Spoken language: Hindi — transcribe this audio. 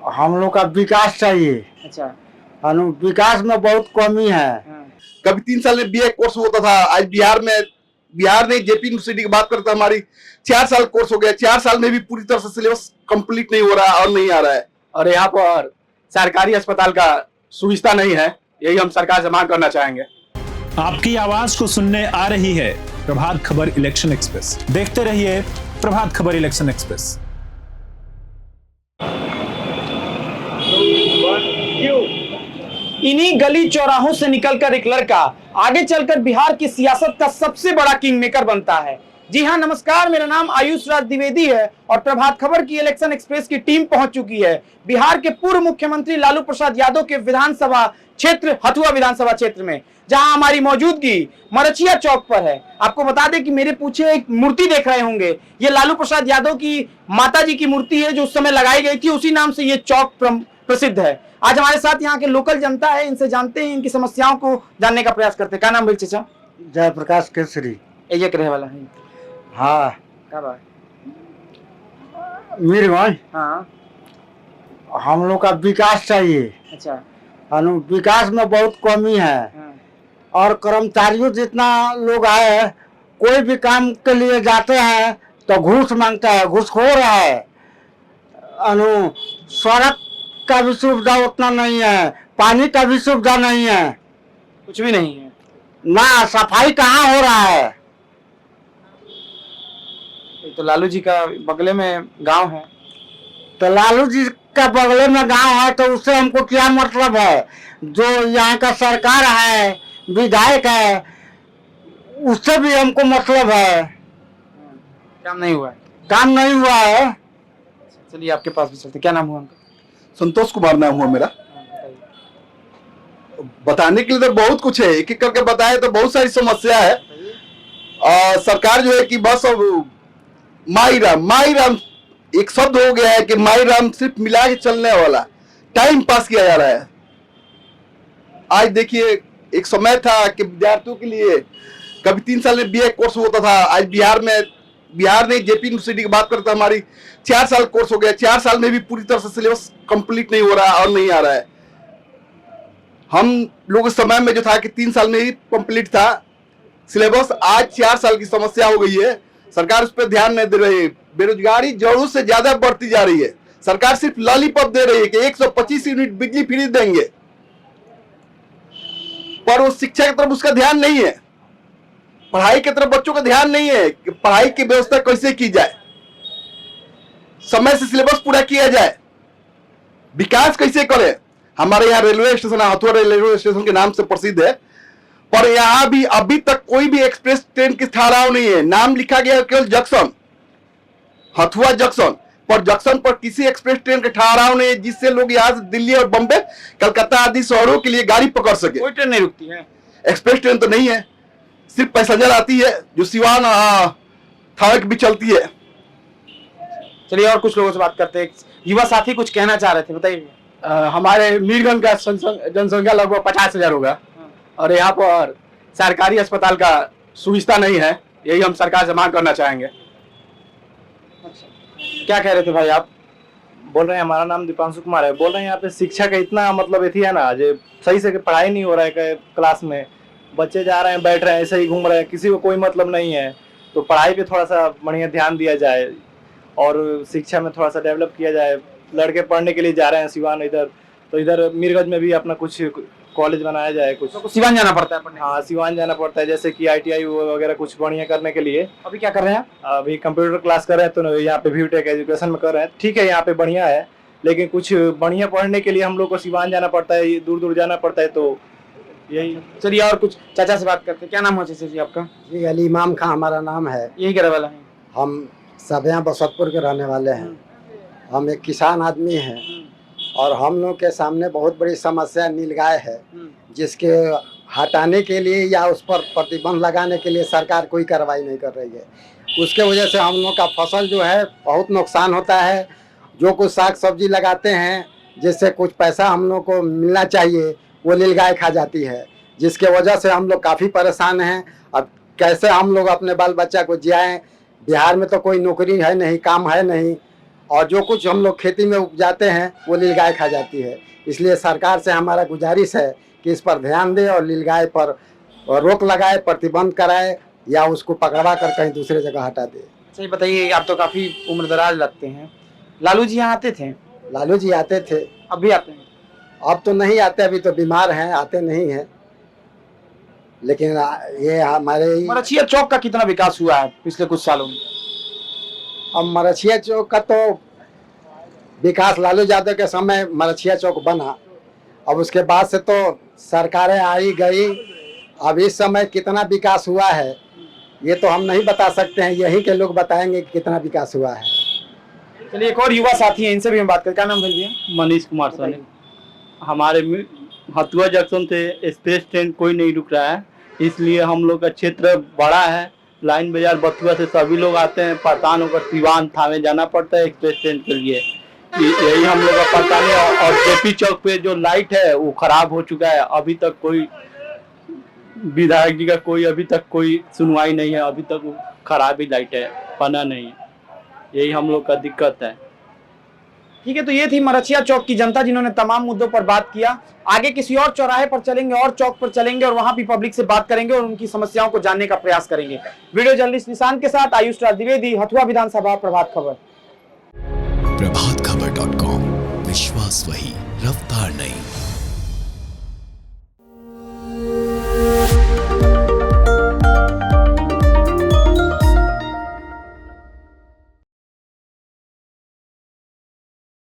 हम लोग का विकास चाहिए। अच्छा। विकास में बहुत कमी है। कभी 3 साल में बीए कोर्स होता था, आज बिहार ने जेपी यूनिवर्सिटी की बात करता हमारी 4 साल कोर्स हो गया। 4 साल में भी पूरी तरह से सिलेबस कंप्लीट नहीं हो रहा और नहीं आ रहा है। और यहाँ पर सरकारी अस्पताल का सुविधा नहीं है, यही हम सरकार से मांग करना चाहेंगे। आपकी आवाज को सुनने आ रही है प्रभात खबर इलेक्शन एक्सप्रेस। देखते रहिए प्रभात खबर इलेक्शन एक्सप्रेस। इन्हीं गली चौराहों से निकलकर एक लड़का आगे चलकर बिहार की सियासत का सबसे बड़ा किंग मेकर बनता है। जी हां, नमस्कार, मेरा नाम आयुष राज द्विवेदी है और प्रभात खबर की इलेक्शन एक्सप्रेस की टीम पहुंच चुकी है बिहार के पूर्व मुख्यमंत्री लालू प्रसाद यादव के विधानसभा क्षेत्र हथुआ विधानसभा क्षेत्र में, जहां हमारी मौजूदगी मरचिया चौक पर है। आपको बता दें कि मेरे पीछे एक मूर्ति देख रहे होंगे, ये लालू प्रसाद यादव की माता जी की मूर्ति है जो उस समय लगाई गई थी, उसी नाम से ये चौक प्रसिद्ध है। आज हमारे साथ यहाँ के लोकल जनता है, इनसे जानते हैं, इनकी समस्याओं को जानने का प्रयास करते हैं। क्या नाम बोल चाचा? जयप्रकाश केसरी। ये रहे वाला है। हाँ, क्या बात? मीरगंज। हाँ, हम लोग का विकास चाहिए। अच्छा। विकास में बहुत कमी है। हाँ। और कर्मचारियों जितना लोग आए, कोई भी काम के लिए जाते हैं तो घूस मांगता है, घूसखोर है। सड़क का भी सुविधा उतना नहीं है, पानी का भी सुविधा नहीं है, कुछ भी नहीं है ना। सफाई कहाँ हो रहा है? तो लालू जी का बगले में गांव है। तो लालू जी का बगले में गांव है तो उससे हमको क्या मतलब है? जो यहाँ का सरकार है, विधायक है, उससे भी हमको मतलब है। काम नहीं हुआ है। काम नहीं हुआ है। चलिए आपके पास भी चलते। क्या नाम हुआ उनका? संतोष कुमार नाम हुआ मेरा। बताने के लिए तो बहुत कुछ है, एक एक करके बताए तो बहुत सारी समस्या है। सरकार जो है कि बस माई राम एक शब्द हो गया है कि माई राम सिर्फ मिला के चलने वाला, टाइम पास किया जा रहा है। आज देखिए, एक समय था कि विद्यार्थियों के लिए कभी 3 साल में बीए कोर्स होता था, आज बिहार ने जेपी यूनिवर्सिटी की बात करता हमारी 4 साल कोर्स हो गया। 4 साल में भी पूरी तरह से सिलेबस कंप्लीट नहीं हो रहा और नहीं आ रहा है। हम लोग उस समय में जो था कि 3 साल में ही कंप्लीट था सिलेबस, आज 4 साल की समस्या हो गई है। सरकार उस पर ध्यान नहीं दे रही है। बेरोजगारी जरूरत से ज्यादा बढ़ती जा रही है। सरकार सिर्फ लॉलीपॉप दे रही है कि 125 यूनिट बिजली फ्री देंगे, पर वो शिक्षा की तरफ उसका ध्यान नहीं है, पढ़ाई की तरफ बच्चों का ध्यान नहीं है कि पढ़ाई की व्यवस्था कैसे की जाए, समय से सिलेबस पूरा किया जाए, विकास कैसे करें। हमारे यहाँ railway station Hathua railway station के नाम से प्रसिद्ध है, पर यहाँ भी अभी तक कोई भी एक्सप्रेस ट्रेन की ठहराव नहीं है। नाम लिखा गया केवल जंक्शन, हथुआ जंक्शन, पर जंक्शन पर किसी एक्सप्रेस ट्रेन के ठहराव नहीं है जिससे लोग यहाँ से दिल्ली और बम्बे, कलकत्ता आदि शहरों के लिए गाड़ी पकड़ सके। कोई ट्रेन नहीं रुकती है। एक्सप्रेस ट्रेन तो नहीं है, सिर्फ पैसेंजर आती है जो सिवान थावे भी चलती है। चलिए और कुछ लोगों से बात करते हैं। युवा साथी कुछ कहना चाह रहे थे, बताइए। हमारे मीरगंज का जनसंख्या लगभग 50,000 होगा और यहाँ पर सरकारी अस्पताल का सुविधा नहीं है, यही हम सरकार से मांग करना चाहेंगे। अच्छा, क्या कह रहे थे भाई आप? बोल रहे हैं, हमारा नाम दीपांशु कुमार है। बोल रहे हैं यहाँ पे शिक्षा का इतना मतलब एथी है ना, जो सही से पढ़ाई नहीं हो रहा है। क्लास में बच्चे जा रहे हैं, बैठ रहे हैं, ऐसे ही घूम रहे हैं, किसी को कोई मतलब नहीं है। तो पढ़ाई पे थोड़ा सा बढ़िया ध्यान दिया जाए और शिक्षा में थोड़ा सा डेवलप किया जाए। लड़के पढ़ने के लिए जा रहे हैं सिवान इधर, तो इधर मीरगंज में भी अपना कुछ कॉलेज बनाया जाए। कुछ तो सिवान जाना पड़ता है पढ़ने? हाँ, सिवान जाना पड़ता है, जैसे कि ITI वगैरह कुछ बढ़िया करने के लिए। अभी क्या कर रहे हैं? अभी कंप्यूटर क्लास कर रहे हैं, तो यहाँ पे VTech एजुकेशन में कर रहे हैं। ठीक है, यहाँ पे बढ़िया है, लेकिन कुछ बढ़िया पढ़ने के लिए हम लोग को सिवान जाना पड़ता है, दूर दूर जाना पड़ता है। तो यही। चलिए और कुछ चाचा से बात करते हैं। क्या नाम हो चाचा जी आपका? जी, अली इमाम खां हमारा नाम है। यही करे वाला है। हम सब यहाँ बसतपुर के रहने वाले हैं। हम एक किसान आदमी हैं और हम लोग के सामने बहुत बड़ी समस्या नीलगाय है, जिसके हटाने के लिए या उस पर प्रतिबंध लगाने के लिए सरकार कोई कार्रवाई नहीं कर रही है। उसके वजह से हम लोग का फसल जो है बहुत नुकसान होता है। जो कुछ साग सब्जी लगाते हैं, जिससे कुछ पैसा हम लोग को मिलना चाहिए, वो नीलगाय खा जाती है, जिसके वजह से हम लोग काफ़ी परेशान हैं। अब कैसे हम लोग अपने बाल बच्चा को जियाएं? बिहार में तो कोई नौकरी है नहीं, काम है नहीं, और जो कुछ हम लोग खेती में उपजाते हैं वो नीलगाय खा जाती है। इसलिए सरकार से हमारा गुजारिश है कि इस पर ध्यान दे और नीलगाय पर रोक लगाए, प्रतिबंध कराए या उसको पकड़वा कर कहीं दूसरे जगह हटा दे। अच्छा ये बताइए, आप तो काफी उम्रदराज लगते हैं, लालू जी यहाँ आते थे? लालू जी आते थे, अब भी आते हैं? अब तो नहीं आते, अभी तो बीमार हैं, आते नहीं हैं। लेकिन ये हमारे मरछिया चौक का कितना विकास हुआ है पिछले कुछ सालों में? अब मरछिया चौक का तो विकास लालू यादव के समय मरछिया चौक बना, अब उसके बाद से तो सरकारें आई गई। अब इस समय कितना विकास हुआ है ये तो हम नहीं बता सकते हैं, यहीं के लोग बताएंगे कि कितना विकास हुआ है। चलिए एक और युवा साथी हैं, इनसे भी हम बात करें। क्या नाम है भैया? मनीष कुमार सोनी। हमारे हथुआ जंक्शन से स्पेस ट्रेन कोई नहीं रुक रहा है, इसलिए हम लोग का क्षेत्र बड़ा है। लाइन बाजार बथुआ से सभी लोग आते हैं, परेशान होकर सिवान थावे जाना पड़ता है एक्सप्रेस ट्रेन के लिए। यही हम लोग का परेशानी है। और जेपी चौक पे जो लाइट है वो खराब हो चुका है, अभी तक कोई विधायक जी का अभी तक कोई सुनवाई नहीं है, अभी तक खराब ही लाइट है, बना नहीं है। यही हम लोग का दिक्कत है। ठीक है, तो ये थी मरछिया चौक की जनता जिन्होंने तमाम मुद्दों पर बात किया। आगे किसी और चौराहे पर चलेंगे और चौक पर चलेंगे और वहां भी पब्लिक से बात करेंगे और उनकी समस्याओं को जानने का प्रयास करेंगे। वीडियो जर्नलिस्ट निशांत के साथ आयुष राज द्विवेदी, हथुआ विधानसभा, प्रभात खबर। प्रभातखबर.com, विश्वास वही, रफ्तार नहीं।